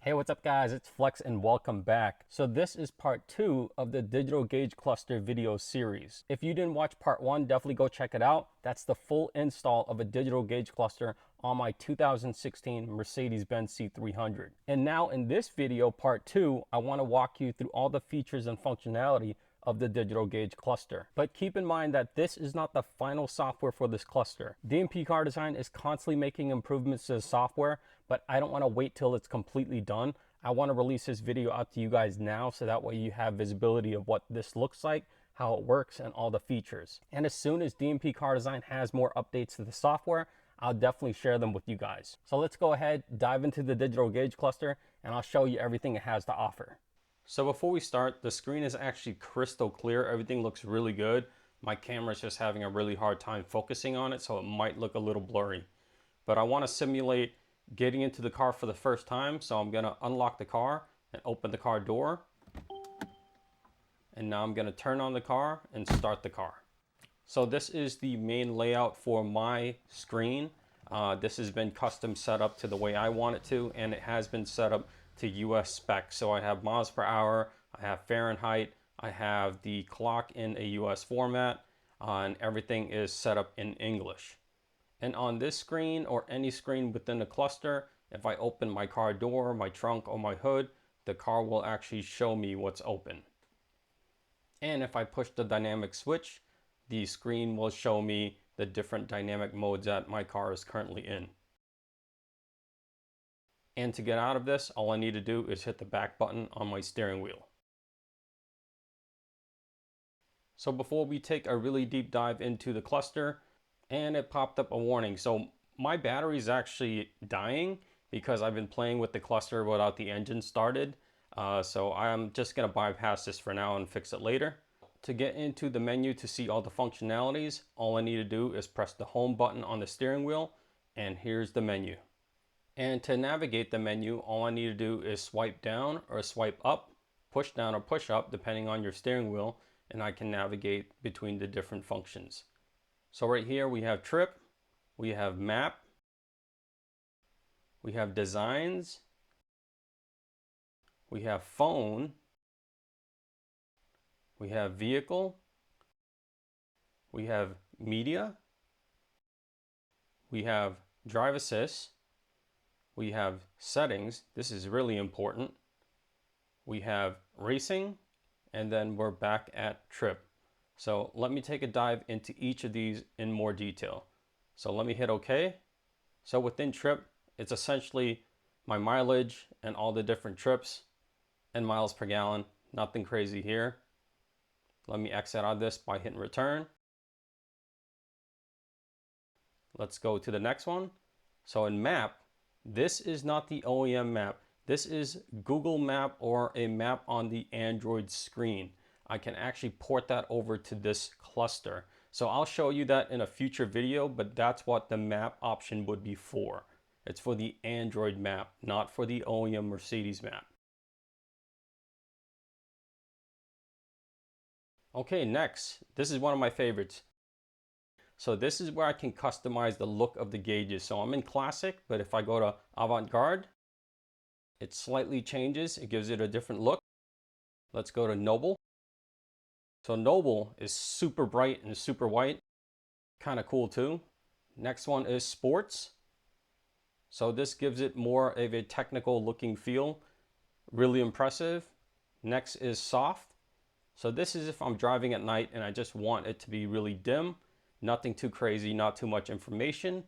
Hey, what's up guys? It's Flex and welcome back. So this is part 2 of the digital gauge cluster video series. If you didn't watch part 1, definitely go check it out. That's the full install of a digital gauge cluster on my 2016 Mercedes-Benz C300. And now in this video, part 2, I want to walk you through all the features and functionality of the digital gauge cluster. But keep in mind that this is not the final software for this cluster. DMP Car Design is constantly making improvements to the software, but I don't want to wait till it's completely done. I want to release this video out to you guys now so that way you have visibility of what this looks like, how it works, and all the features. And as soon as DMP Car Design has more updates to the software, I'll definitely share them with you guys. So let's go ahead, dive into the digital gauge cluster, and I'll show you everything it has to offer. So before we start, the screen is actually crystal clear. Everything looks really good. My camera is just having a really hard time focusing on it, so it might look a little blurry. But I want to simulate getting into the car for the first time, so I'm going to unlock the car and open the car door. And now I'm going to turn on the car and start the car. So this is the main layout for my screen. This has been custom set up to the way I want it to, and it has been set up to US specs. So I have miles per hour, I have Fahrenheit, I have the clock in a US format, and everything is set up in English. And on this screen or any screen within the cluster, if I open my car door, my trunk, or my hood, the car will actually show me what's open. And if I push the dynamic switch, the screen will show me the different dynamic modes that my car is currently in. And to get out of this, all I need to do is hit the back button on my steering wheel. So before we take a really deep dive into the cluster, and it popped up a warning. So my battery is actually dying because I've been playing with the cluster without the engine started. So I'm just gonna bypass this for now and fix it later. To get into the menu to see all the functionalities, all I need to do is press the home button on the steering wheel, and here's the menu. And to navigate the menu, all I need to do is swipe down or swipe up, push down or push up, depending on your steering wheel, and I can navigate between the different functions. So right here we have trip, we have map, we have designs, we have phone, we have vehicle, we have media, we have drive assist, we have settings. This is really important. We have racing, and then we're back at trip. So let me take a dive into each of these in more detail. So let me hit OK. So within trip, it's essentially my mileage and all the different trips and miles per gallon. Nothing crazy here. Let me exit out of this by hitting return. Let's go to the next one. So in map, this is not the OEM map. This is Google Map or a map on the Android screen. I can actually port that over to this cluster. So I'll show you that in a future video, but that's what the map option would be for. It's for the Android map, not for the OEM Mercedes map. Okay, next, this is one of my favorites. So this is where I can customize the look of the gauges. So I'm in classic, but if I go to avant-garde, it slightly changes. It gives it a different look. Let's go to noble. So noble is super bright and super white. Kind of cool too. Next one is sports. So this gives it more of a technical looking feel. Really impressive. Next is soft. So this is if I'm driving at night and I just want it to be really dim. Nothing too crazy, not too much information.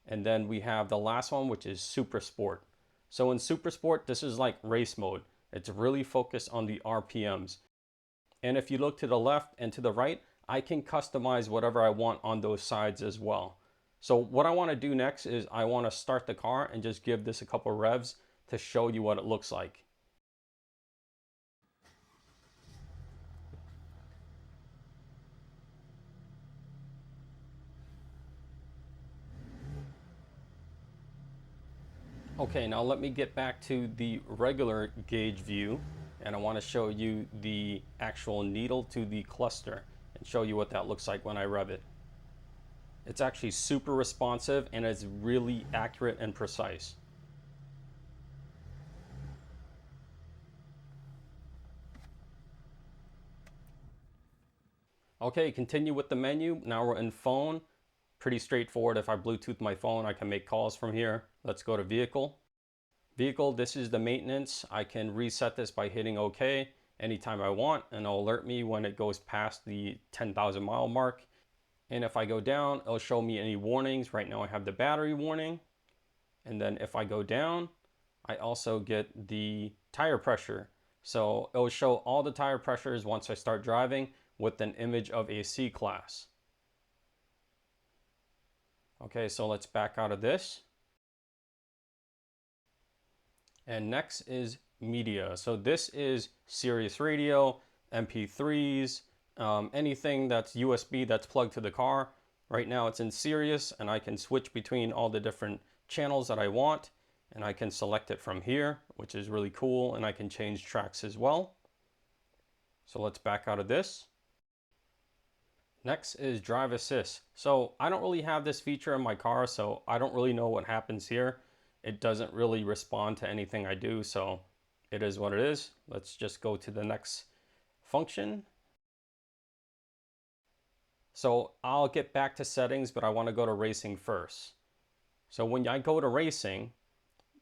And then we have the last one, which is super sport. So in super sport, this is like race mode. It's really focused on the RPMs. And if you look to the left and to the right, I can customize whatever I want on those sides as well. So what I want to do next is I want to start the car and just give this a couple revs to show you what it looks like. Okay, now let me get back to the regular gauge view, and I want to show you the actual needle to the cluster and show you what that looks like when I rev it. It's actually super responsive and it's really accurate and precise. Okay, continue with the menu. Now we're in phone. Pretty straightforward. If I Bluetooth my phone, I can make calls from here. Let's go to vehicle. Vehicle, this is the maintenance. I can reset this by hitting OK anytime I want, and it'll alert me when it goes past the 10,000 mile mark. And if I go down, it'll show me any warnings. Right now I have the battery warning. And then if I go down, I also get the tire pressure. So it'll show all the tire pressures once I start driving with an image of a C-Class. Okay, so let's back out of this. And next is media. So this is Sirius radio, MP3s, anything that's USB that's plugged to the car. Right now it's in Sirius, and I can switch between all the different channels that I want, and I can select it from here, which is really cool, and I can change tracks as well. So let's back out of this. Next is drive assist. So I don't really have this feature in my car, so I don't really know what happens here. It doesn't really respond to anything I do, so it is what it is. Let's just go to the next function. So I'll get back to settings, but I want to go to racing first. So when I go to racing,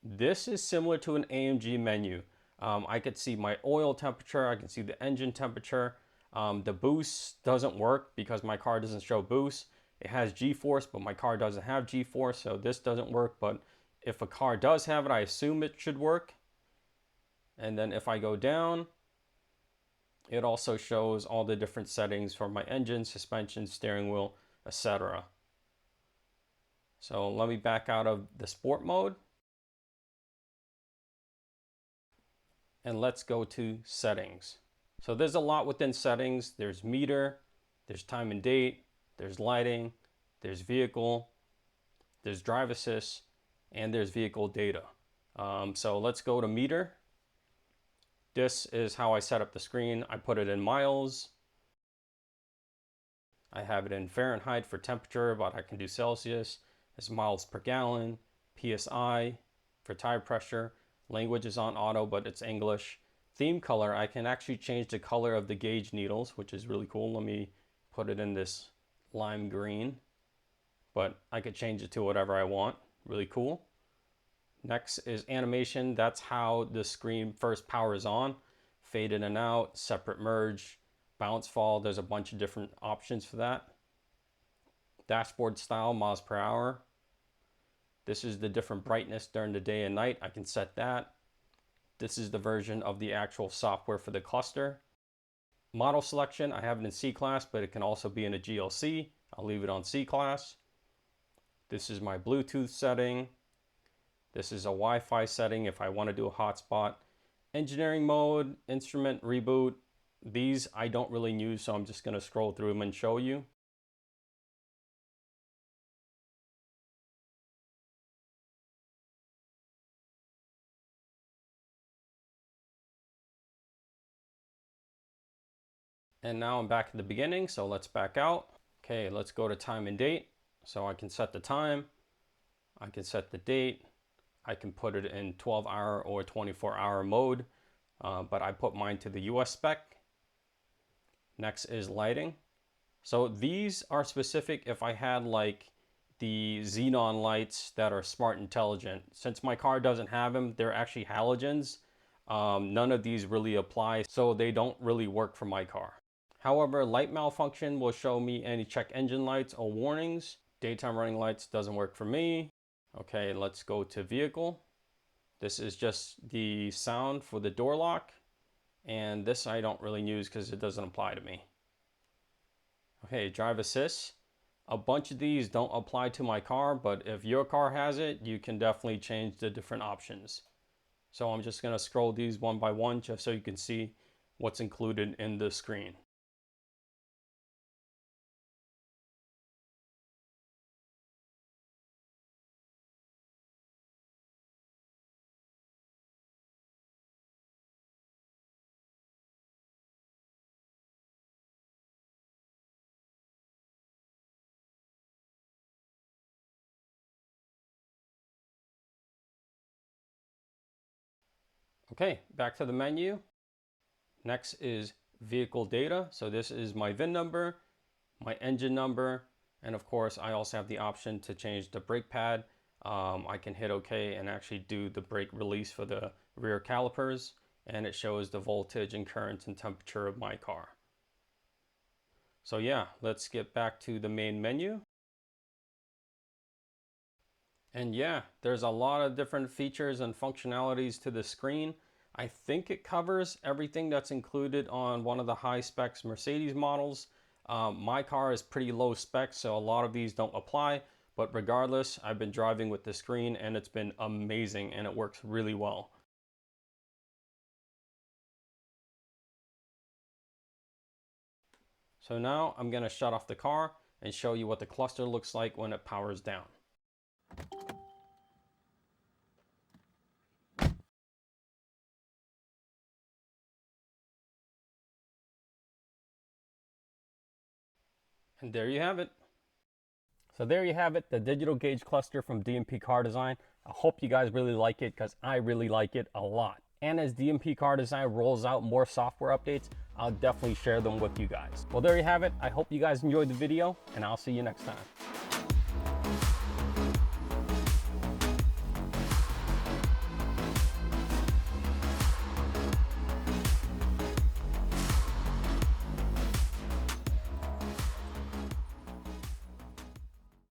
this is similar to an AMG menu. I could see my oil temperature, I can see the engine temperature. The boost doesn't work because my car doesn't show boost. It has G-force, but my car doesn't have G-force, so this doesn't work. But if a car does have it, I assume it should work. And then if I go down, it also shows all the different settings for my engine, suspension, steering wheel, etc. So let me back out of the sport mode. And let's go to settings. So there's a lot within settings. There's meter, there's time and date, there's lighting, there's vehicle, there's drive assist, and there's vehicle data. So let's go to meter. This is how I set up the screen. I put it in miles. I have it in Fahrenheit for temperature, but I can do Celsius. It's miles per gallon, PSI for tire pressure. Language is on auto, but it's English. Theme color, I can actually change the color of the gauge needles, which is really cool. Let me put it in this lime green, but I could change it to whatever I want. Really cool. Next is animation. That's how the screen first powers on. Fade in and out, separate merge, bounce fall. There's a bunch of different options for that. Dashboard style, miles per hour. This is the different brightness during the day and night. I can set that. This is the version of the actual software for the cluster. Model selection, I have it in C-Class, but it can also be in a GLC. I'll leave it on C-Class. This is my Bluetooth setting. This is a Wi-Fi setting if I want to do a hotspot. Engineering mode, instrument, reboot. These I don't really use, so I'm just going to scroll through them and show you. And now I'm back at the beginning, so let's back out. Okay, let's go to time and date. So I can set the time, I can set the date, I can put it in 12-hour or 24-hour mode, but I put mine to the US spec. Next is lighting. So these are specific if I had like the xenon lights that are smart intelligent. Since my car doesn't have them, they're actually halogens. None of these really apply, so they don't really work for my car. However, light malfunction will show me any check engine lights or warnings. Daytime running lights doesn't work for me. Okay, let's go to vehicle. This is just the sound for the door lock. And this I don't really use because it doesn't apply to me. Okay, drive assist. A bunch of these don't apply to my car, but if your car has it, you can definitely change the different options. So I'm just going to scroll these one by one just so you can see what's included in the screen. Okay, back to the menu. Next is vehicle data. So this is my VIN number. my engine number, and of course I also have the option to change the brake pad. I can hit OK and actually do the brake release for the rear calipers, and it shows the voltage and current and temperature of my car. So yeah, let's get back to the main menu. And yeah, there's a lot of different features and functionalities to the screen. I think it covers everything that's included on one of the high specs Mercedes models. My car is pretty low spec, so a lot of these don't apply, but regardless, I've been driving with the screen and it's been amazing and it works really well. So now I'm going to shut off the car and show you what the cluster looks like when it powers down. And there you have it. So there you have it, the digital gauge cluster from DMP Car Design. I hope you guys really like it because I really like it a lot. And as DMP Car Design rolls out more software updates, I'll definitely share them with you guys. Well, there you have it. I hope you guys enjoyed the video, and I'll see you next time.